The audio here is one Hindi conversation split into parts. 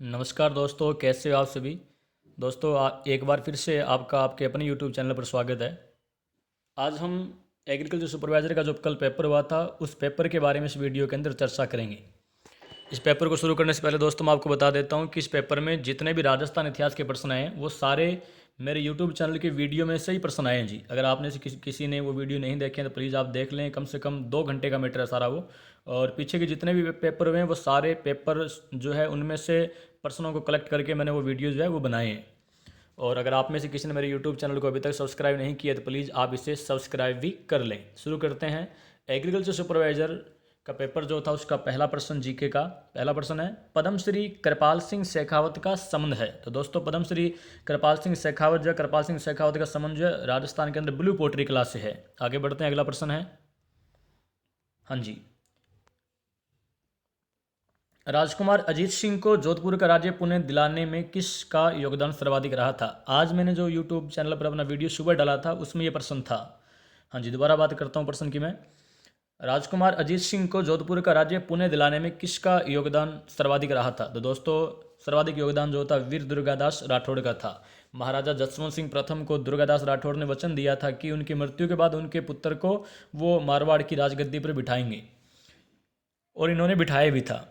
नमस्कार दोस्तों, कैसे हो आप सभी। दोस्तों एक बार फिर से आपका आपके अपने यूट्यूब चैनल पर स्वागत है। आज हम एग्रीकल्चर सुपरवाइज़र का जो कल पेपर हुआ था उस पेपर के बारे में इस वीडियो के अंदर चर्चा करेंगे। इस पेपर को शुरू करने से पहले दोस्तों मैं आपको बता देता हूँ कि इस पेपर में जितने भी राजस्थान इतिहास के प्रश्न आए हैं वो सारे मेरे यूट्यूब चैनल के वीडियो में से ही प्रश्न आए हैं जी। अगर आपने से किसी ने वो वीडियो नहीं देखे हैं तो प्लीज़ आप देख लें। कम से कम 2 घंटे का मैटर है सारा वो। और पीछे के जितने भी पेपर हुए हैं वो सारे पेपर जो है उनमें से प्रश्नों को कलेक्ट करके मैंने वो वीडियो जो है वो बनाए हैं। और अगर आप में से किसी ने मेरे यूट्यूब चैनल को अभी तक सब्सक्राइब नहीं किया तो प्लीज़ आप इसे सब्सक्राइब भी कर लें। शुरू करते हैं। एग्रीकल्चर सुपरवाइज़र का पेपर जो था उसका पहला प्रश्न जीके का पहला प्रश्न है, पद्मश्री कृपाल सिंह शेखावत का संबंध है। तो दोस्तों पद्मश्री कृपाल सिंह शेखावत का संबंध जो है राजस्थान के अंदर ब्लू पोट्री क्लास से है। आगे बढ़ते हैं, अगला प्रश्न है। हाँ जी, राजकुमार अजीत सिंह को जोधपुर का राज्य पुनः दिलाने में किसका योगदान सर्वाधिक रहा था। आज मैंने जो यूट्यूब चैनल पर अपना वीडियो सुबह डाला था उसमें यह प्रश्न था। हाँ जी, दोबारा बात करता हूँ प्रश्न की मैं। राजकुमार अजीत सिंह को जोधपुर का राज्य पुनः दिलाने में किसका योगदान सर्वाधिक रहा था। तो दोस्तों सर्वाधिक योगदान जो था वीर दुर्गादास राठौड़ का था। महाराजा जसवंत सिंह प्रथम को दुर्गादास राठौड़ ने वचन दिया था कि उनकी मृत्यु के बाद उनके पुत्र को वो मारवाड़ की राजगद्दी पर बिठाएंगे, और इन्होंने बिठाया भी था।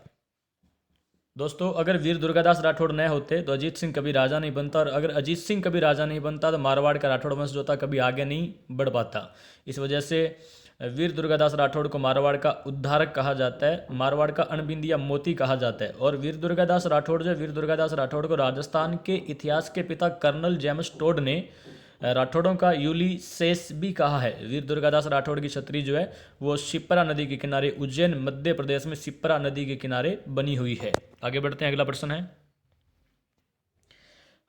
दोस्तों अगर वीर दुर्गादास राठौड़ न होते तो अजीत सिंह कभी राजा नहीं बनता, और अगर अजीत सिंह कभी राजा नहीं बनता तो मारवाड़ का राठौड़ वंश जो था कभी आगे नहीं बढ़ पाता। इस वजह से वीर दुर्गादास राठौड़ को मारवाड़ का उद्धारक कहा जाता है, मारवाड़ का अणबिंदिया मोती कहा जाता है। और वीर दुर्गादास राठौड़ को राजस्थान के इतिहास के पिता कर्नल जेम्स टोड ने राठौड़ों का यूलिसेस भी कहा है। वीर दुर्गादास राठौड़ की छतरी जो है वो शिप्रा नदी के किनारे उज्जैन मध्य प्रदेश में शिप्रा नदी के किनारे बनी हुई है। आगे बढ़ते हैं, अगला प्रश्न है।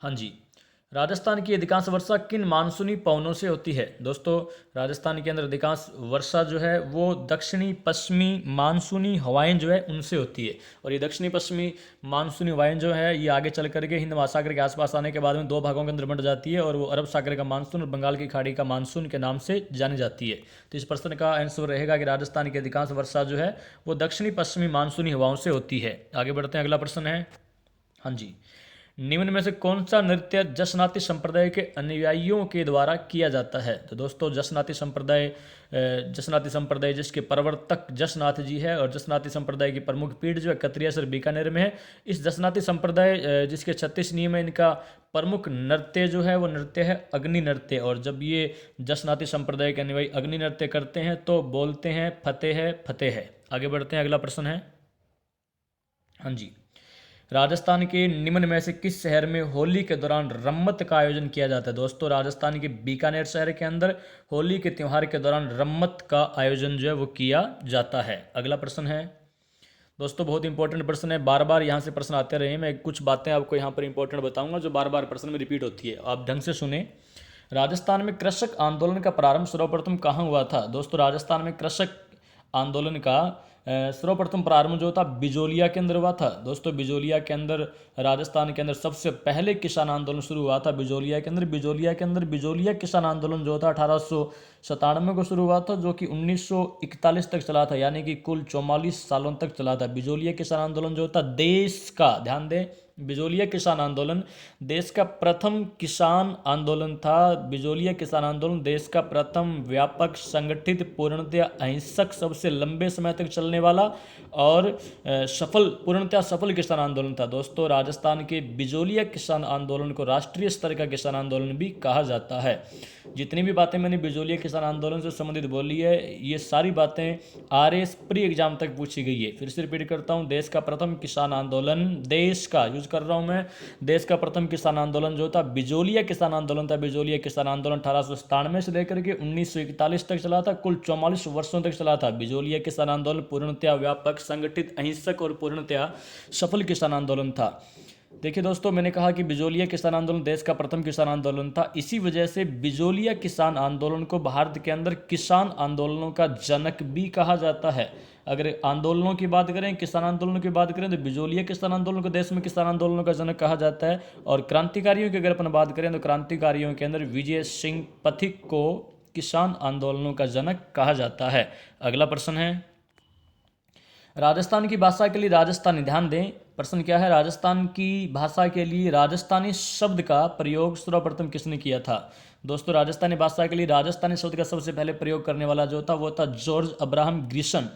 हाँ जी, राजस्थान की अधिकांश वर्षा किन मानसूनी पवनों से होती है। दोस्तों राजस्थान के अंदर अधिकांश वर्षा जो है वो दक्षिणी पश्चिमी मानसूनी हवाएं जो है उनसे होती है। और ये दक्षिणी पश्चिमी मानसूनी हवाएं जो है ये आगे चल करके हिंद महासागर के आसपास आने के बाद में 2 भागों के अंदर बंट जाती है, और वो अरब सागर का मानसून और बंगाल की खाड़ी का मानसून के नाम से जानी जाती है। तो इस प्रश्न का आंसर रहेगा कि राजस्थान की अधिकांश वर्षा जो है वो दक्षिणी पश्चिमी मानसूनी हवाओं से होती है। आगे बढ़ते हैं, अगला प्रश्न है। हाँ जी, निम्न में से कौन सा नृत्य जसनाती संप्रदाय के अनुयायियों के द्वारा किया जाता है। तो दोस्तों जसनाती संप्रदाय जिसके प्रवर्तक जसनाथ जी है, और जसनाती संप्रदाय की प्रमुख पीठ जो है कतरियासर बीकानेर में है। इस जसनाती संप्रदाय जिसके 36 नियम है, इनका प्रमुख नृत्य जो है वो नृत्य है अग्नि नृत्य। और जब ये जसनाती संप्रदाय के अनुयायी अग्नि नृत्य करते हैं तो बोलते हैं फतेह है फतेह है। आगे बढ़ते हैं, अगला प्रश्न है। हाँ जी, राजस्थान के निम्न में से किस शहर में होली के दौरान रम्मत का आयोजन किया जाता है। दोस्तों राजस्थान के बीकानेर शहर के अंदर होली के त्यौहार के दौरान रम्मत का आयोजन जो है वो किया जाता है। अगला प्रश्न है। दोस्तों बहुत इंपॉर्टेंट प्रश्न है, बार बार यहाँ से प्रश्न आते रहे। मैं कुछ बातें आपको यहाँ पर इंपॉर्टेंट बताऊंगा जो बार बार प्रश्न में रिपीट होती है, आप ढंग से सुने। राजस्थान में कृषक आंदोलन का प्रारंभ सर्वप्रथम कहाँ हुआ था। दोस्तों राजस्थान में कृषक आंदोलन का सर्वप्रथम प्रारंभ जो था बिजोलिया के अंदर हुआ था। दोस्तों बिजोलिया के अंदर राजस्थान के अंदर सबसे पहले किसान आंदोलन शुरू हुआ था बिजोलिया किसान आंदोलन जो था 1897 को शुरू हुआ था, जो कि 1941 तक चला था, यानी कि कुल 44 सालों तक चला था। बिजोलिया किसान आंदोलन जो था देश का, ध्यान दें, बिजोलिया किसान आंदोलन देश का प्रथम किसान आंदोलन था। बिजोलिया किसान आंदोलन देश का प्रथम व्यापक संगठित पूर्णतया अहिंसक सबसे लंबे समय तक चलने वाला और पूर्णतया सफल किसान आंदोलन था। दोस्तों राजस्थान के बिजोलिया किसान आंदोलन को राष्ट्रीय स्तर का किसान आंदोलन भी कहा जाता है। जितनी भी बातें मैंने बिजोलिया किसान आंदोलन से संबंधित बोली है ये सारी बातें आरएस प्री एग्जाम तक पूछी गई है। फिर से रिपीट करता हूँ, देश का प्रथम किसान आंदोलन, देश का यूज कर रहा हूँ मैं, देश का प्रथम किसान आंदोलन जो था बिजोलिया किसान आंदोलन था। बिजोलिया किसान आंदोलन 1897 से लेकर के 1941 तक चला था, कुल 44 वर्षों तक चला था। बिजोलिया किसान आंदोलन पूर्णतया व्यापक संगठित अहिंसक और पूर्णतया सफल किसान आंदोलन था। देखिए दोस्तों मैंने कहा कि बिजोलिया किसान आंदोलन देश का प्रथम किसान आंदोलन था, इसी वजह से बिजोलिया किसान आंदोलन को भारत के अंदर किसान आंदोलनों का जनक भी कहा जाता है। अगर आंदोलनों की बात करें, किसान आंदोलनों की बात करें तो बिजोलिया किसान आंदोलन को देश में किसान आंदोलनों का जनक कहा जाता है। और क्रांतिकारियों की अगर अपन बात करें तो क्रांतिकारियों के अंदर विजय सिंह पथिक को किसान आंदोलनों का जनक कहा जाता है। अगला प्रश्न है। राजस्थान की भाषा के लिए राजस्थानी, ध्यान दें प्रश्न क्या है, राजस्थान की भाषा के लिए राजस्थानी शब्द का प्रयोग सर्वप्रथम किसने किया था। दोस्तों राजस्थानी भाषा के लिए राजस्थानी शब्द का सबसे पहले प्रयोग करने वाला जो था वो था जॉर्ज अब्राहम ग्रिसन।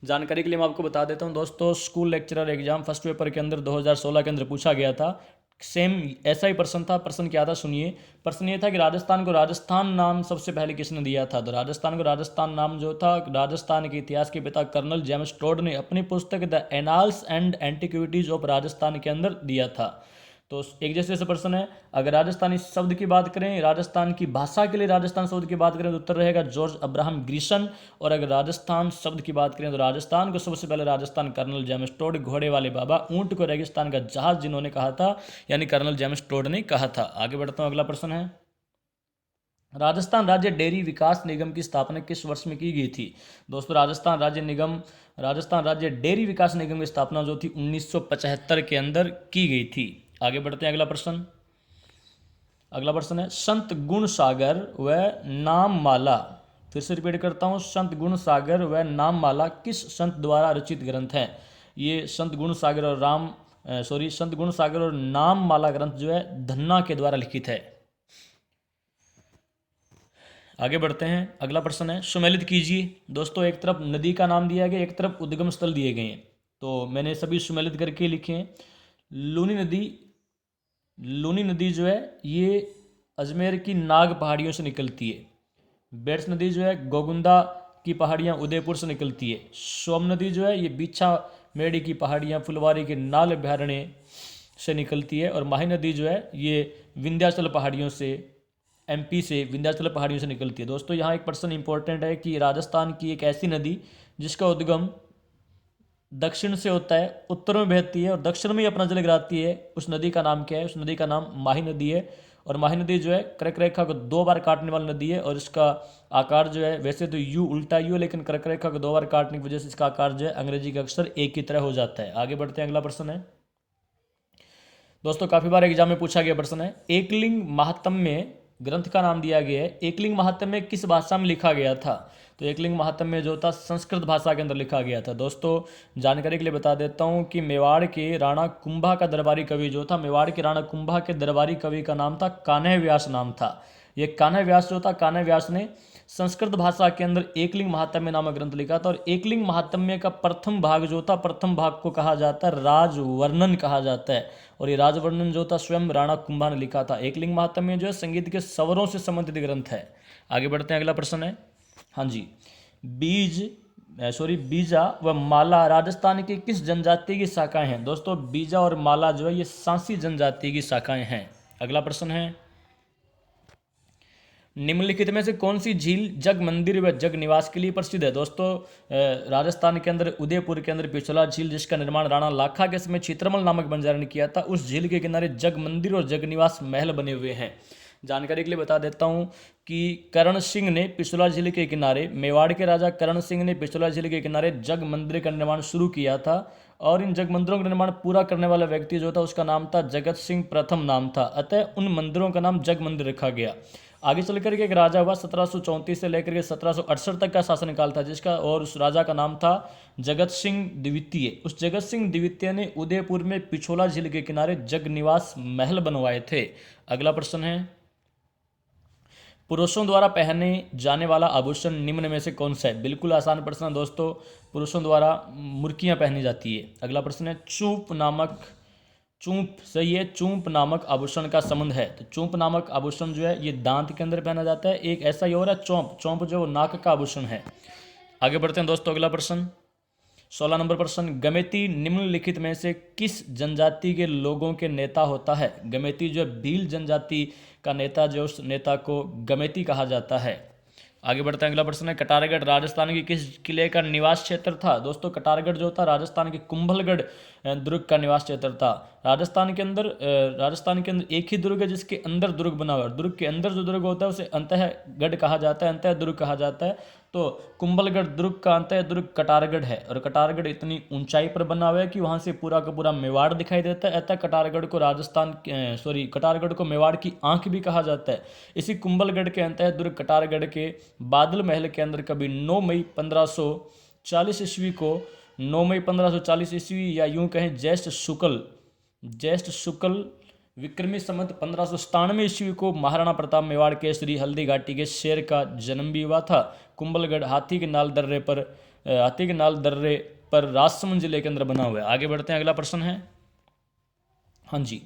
जानकारी के लिए मैं आपको बता देता हूं दोस्तों, school lecturer exam first paper के अंदर 2016 के अंदर पूछा गया था, सेम ऐसा ही प्रश्न था। प्रश्न क्या था सुनिए, प्रश्न ये था कि राजस्थान को राजस्थान नाम सबसे पहले किसने दिया था। तो राजस्थान को राजस्थान नाम जो था राजस्थान के इतिहास के पिता कर्नल जेम्स टोड ने अपनी पुस्तक the annals and antiquities of Rajasthan के अंदर दिया था। तो एक जैसे से प्रश्न है, अगर राजस्थानी शब्द की बात करें, राजस्थान की भाषा के लिए राजस्थान शब्द की बात करें तो उत्तर रहेगा जॉर्ज अब्राहम ग्रिसन। और अगर राजस्थान शब्द की बात करें तो राजस्थान को सबसे पहले राजस्थान कर्नल जेम्स टोड, घोड़े वाले बाबा, ऊंट को रेगिस्तान का जहाज जिन्होंने कहा था, यानी कर्नल जेम्स टोड ने कहा था। आगे बढ़ता हूं, अगला प्रश्न है, राजस्थान राज्य डेयरी विकास निगम की स्थापना किस वर्ष में की गई थी। दोस्तों राजस्थान राज्य डेयरी विकास निगम की स्थापना जो थी 1975 के अंदर की गई थी। आगे बढ़ते हैं, अगला प्रश्न है, संत गुण सागर व नाममाला, फिर से रिपीट करता हूँ, संत गुण सागर व नाममाला किस संत द्वारा रचित ग्रंथ है। ये संत गुण सागर और नाममाला ग्रंथ जो है धन्ना के द्वारा लिखित है। आगे बढ़ते हैं, अगला प्रश्न है, सुमेलित कीजिए। दोस्तों एक तरफ नदी का नाम दिया गया, एक तरफ उद्गम स्थल दिए गए हैं, तो मैंने सभी सुमेलित करके लिखे हैं। लूनी नदी जो है ये अजमेर की नाग पहाड़ियों से निकलती है। बेट्स नदी जो है गोगुंदा की पहाड़ियाँ उदयपुर से निकलती है। सोम नदी जो है ये बीछा मेड़ी की पहाड़ियाँ फुलवारी के नाल अभ्यारण्य से निकलती है। और माही नदी जो है ये विंध्याचल पहाड़ियों से, एमपी से विंध्याचल पहाड़ियों से निकलती है। दोस्तों यहाँ एक प्रश्न इंपॉर्टेंट है कि राजस्थान की एक ऐसी नदी जिसका उद्गम दक्षिण से होता है, उत्तर में बहती है और दक्षिण में ही अपना जल गिराती है, उस नदी का नाम क्या है। उस नदी का नाम माही नदी है। और माही नदी जो है कर्क रेखा को 2 बार काटने वाली नदी है और इसका आकार जो है, वैसे तो यू उल्टा यू है, लेकिन कर्क रेखा को 2 बार काटने की वजह से इसका आकार जो है अंग्रेजी का अक्षर एक की तरह हो जाता है। आगे बढ़ते हैं, अगला प्रश्न है दोस्तों, काफी बार एग्जाम में पूछा गया प्रश्न है, एकलिंग महात्म्य ग्रंथ का नाम दिया गया है, एकलिंग महात्म्य किस भाषा में लिखा गया था। तो एकलिंग महात्म्य जो था संस्कृत भाषा के अंदर लिखा गया था। दोस्तों जानकारी के लिए बता देता हूँ कि मेवाड़ के राणा कुंभा का दरबारी कवि जो था, मेवाड़ के राणा कुंभा के दरबारी कवि का नाम था कान्ह व्यास नाम था। ये कान्ह व्यास जो था, कान्ह व्यास ने संस्कृत भाषा के अंदर एकलिंग महात्म्य नामक ग्रंथ लिखा था। और एकलिंग महात्म्य का प्रथम भाग जो था, प्रथम भाग को कहा जाता है राजवर्णन कहा जाता है। और ये राजवर्णन जो था स्वयं राणा कुंभा ने लिखा था। एकलिंग महात्म्य जो है संगीत के स्वरों से संबंधित ग्रंथ है। आगे बढ़ते हैं, अगला प्रश्न है, हाँ जी, बीजा व माला राजस्थान की किस जनजाति की शाखाएं हैं। दोस्तों बीजा और माला जो है ये सांसी जनजाति की शाखाएं हैं। अगला प्रश्न है, निम्नलिखित में से कौन सी झील जग मंदिर व जग निवास के लिए प्रसिद्ध है। दोस्तों राजस्थान के अंदर उदयपुर के अंदर पिछोला झील, जिसका निर्माण राणा लाखा के समय चित्रमल नामक बंजारे ने किया था, उस झील के किनारे जग मंदिर और जग निवास महल बने हुए हैं। जानकारी के लिए बता देता हूं कि करण सिंह ने पिछोला झील के किनारे, मेवाड़ के राजा करण सिंह ने पिछोला झील के किनारे जग मंदिर का निर्माण शुरू किया था। और इन जग मंदिरों का निर्माण पूरा करने वाला व्यक्ति जो था उसका नाम था जगत सिंह प्रथम नाम था, अतः उन मंदिरों का नाम जग मंदिर रखा गया। आगे चल करके एक राजा हुआ 1734 से लेकर के 1768 तक का शासनकाल था, जिसका, और उस राजा का नाम था जगत सिंह द्वितीय। उस जगत सिंह द्वितीय ने उदयपुर में पिछोला झील के किनारे जग निवास महल बनवाए थे। अगला प्रश्न है, पुरुषों द्वारा पहने जाने वाला आभूषण निम्न में से कौन सा है। बिल्कुल आसान प्रश्न है दोस्तों, पुरुषों द्वारा मुर्कियां पहनी जाती है। अगला प्रश्न है, चूंप सही है, चूंप नामक आभूषण का संबंध है। तो चूंप नामक आभूषण जो है ये दांत के अंदर पहना जाता है। एक ऐसा ही और है चौंप जो नाक का आभूषण है। आगे बढ़ते हैं दोस्तों, अगला प्रश्न 16 नंबर प्रश्न, गमेती निम्नलिखित में से किस जनजाति के लोगों के नेता होता है। गमेती जो भील जनजाति का नेता, जो उस नेता को गमेती कहा जाता है। आगे बढ़ते हैं, अगला प्रश्न है, कटारगढ़ राजस्थान के किस किले का निवास क्षेत्र था। दोस्तों कटारगढ़ जो था राजस्थान के कुंभलगढ़ दुर्ग का निवास क्षेत्र था। राजस्थान के अंदर एक ही दुर्ग है जिसके अंदर दुर्ग बना हुआ है। दुर्ग के अंदर जो दुर्ग होता है उसे अंतःगढ़ कहा जाता है, अंतः दुर्ग कहा जाता है। तो कुंभलगढ़ दुर्ग का अंतः दुर्ग कटारगढ़ है। और कटारगढ़ इतनी ऊंचाई पर बना हुआ है कि वहां से पूरा का पूरा मेवाड़ दिखाई देता है, अतः कटारगढ़ को मेवाड़ की आंख भी कहा जाता है। इसी कुंभलगढ़ के अंतः दुर्ग कटारगढ़ के बादल महल के अंदर कभी 9 मई 1540 ईस्वी को 9 मई 1540 ईस्वी, या यूं कहें ज्येष्ठ शुक्ल विक्रमी संवत 1597 ईस्वी को महाराणा प्रताप मेवाड़ केसरी हल्दी घाटी के शेर का जन्म भी हुआ था। कुंभलगढ़ हाथी के नाल दर्रे पर राजसमंद जिले के अंदर बना हुआ है। आगे बढ़ते हैं, अगला प्रश्न है। हाँ जी,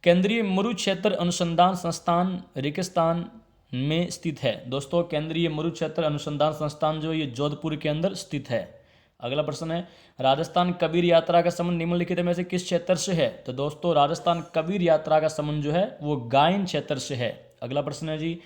केंद्रीय मरु क्षेत्र अनुसंधान संस्थान रेगिस्तान में स्थित है। दोस्तों केंद्रीय मरु क्षेत्र अनुसंधान संस्थान जो ये जोधपुर के अंदर स्थित है। अगला प्रश्न है, राजस्थान कबीर यात्रा का संबंध निम्नलिखित में से किस क्षेत्र से है? तो दोस्तों राजस्थान कबीर यात्रा का संबंध जो है वो गायन क्षेत्र से है। अगला प्रश्न है जी,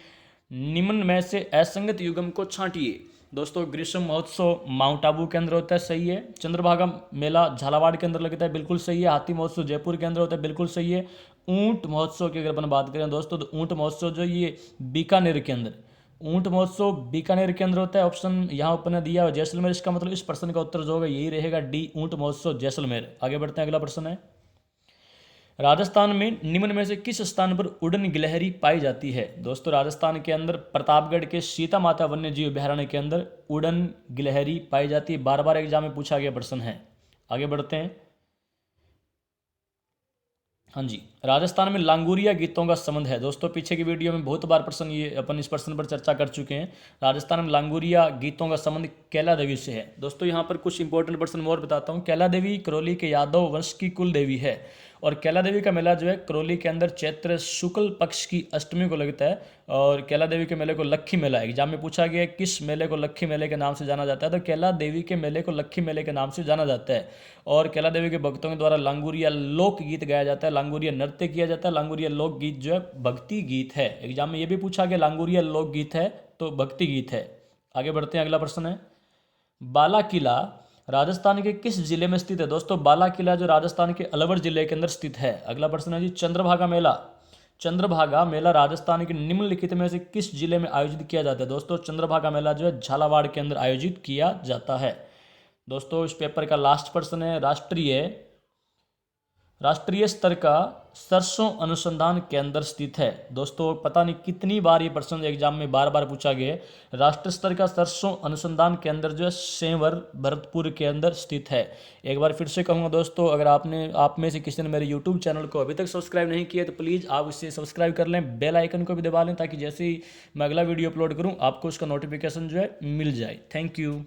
निम्न में से असंगत युग्म को छांटिए। दोस्तों ग्रीष्म महोत्सव माउंट आबू के अंदर होता है, सही है। चंद्रभागा मेला झालावाड़ के अंदर लगता है, बिल्कुल सही है। हाथी महोत्सव जयपुर के अंदर होता है, बिल्कुल सही है। ऊंट महोत्सव की अगर अपन बात करें दोस्तों, तो ऊंट महोत्सव जो ये बीकानेर के अंदर, ऊंट महोत्सव बीकानेर के अंदर होता है। ऑप्शन यहाँ ऊपर ने दिया है जैसलमेर, इसका मतलब इस प्रश्न का उत्तर जो होगा यही रहेगा डी, ऊंट महोत्सव जैसलमेर। आगे बढ़ते हैं, अगला प्रश्न है, राजस्थान में निम्न में से किस स्थान पर उड़न गिलहरी पाई जाती है? दोस्तों राजस्थान के अंदर प्रतापगढ़ के सीता माता वन्य जीव अभयारण्य के अंदर उड़न गिलहरी पाई जाती है। बार बार एग्जाम में पूछा गया प्रश्न है। आगे बढ़ते हैं, हाँ जी, राजस्थान में लांगुरिया गीतों का संबंध है। दोस्तों पीछे की वीडियो में बहुत बार प्रश्न ये अपन इस प्रश्न पर चर्चा कर चुके हैं। राजस्थान में लांगुरिया गीतों का संबंध कैला देवी से है। दोस्तों यहाँ पर कुछ इंपॉर्टेंट प्रश्न और बताता हूँ। कैला देवी करौली के यादव वंश की कुल देवी है, और कैला देवी का मेला जो है करौली के अंदर चैत्र शुक्ल पक्ष की अष्टमी को लगता है। और कैला देवी के मेले को लक्खी मेला, एग्जाम में पूछा गया है किस मेले को लक्खी मेले के नाम से जाना जाता है, तो कैला देवी के मेले को लक्खी मेले के नाम से जाना जाता है। और कैला देवी के भक्तों के द्वारा लांगुरिया लोक गीत गाया जाता है, लांगुरिया नृत्य किया जाता है। लांगुरिया लोक गीत जो है भक्ति गीत है। एग्जाम में ये भी पूछा गया लांगुरिया लोक गीत है तो भक्ति गीत है। आगे बढ़ते हैं, अगला प्रश्न है, बाला किला राजस्थान के किस जिले में स्थित है? दोस्तों बाला किला जो राजस्थान के अलवर जिले के अंदर स्थित है। अगला प्रश्न है जी, चंद्रभागा मेला राजस्थान के निम्नलिखित में से किस जिले में आयोजित किया जाता है? दोस्तों चंद्रभागा मेला जो है झालावाड़ के अंदर आयोजित किया जाता है। दोस्तों इस पेपर का लास्ट प्रश्न है, राष्ट्रीय स्तर का सरसों अनुसंधान केंद्र स्थित है। दोस्तों पता नहीं कितनी बार ये प्रश्न एग्जाम में बार बार पूछा गया है। राष्ट्रीय स्तर का सरसों अनुसंधान केंद्र जो है सेंवर भरतपुर के अंदर स्थित है। एक बार फिर से कहूँगा दोस्तों, अगर आप में से किसी ने मेरे यूट्यूब चैनल को अभी तक सब्सक्राइब नहीं किया तो प्लीज़ आप इसे सब्सक्राइब कर लें, बेल आइकन को भी दबा लें, ताकि जैसे ही मैं अगला वीडियो अपलोड करूँ आपको उसका नोटिफिकेशन जो है मिल जाए। Thank you.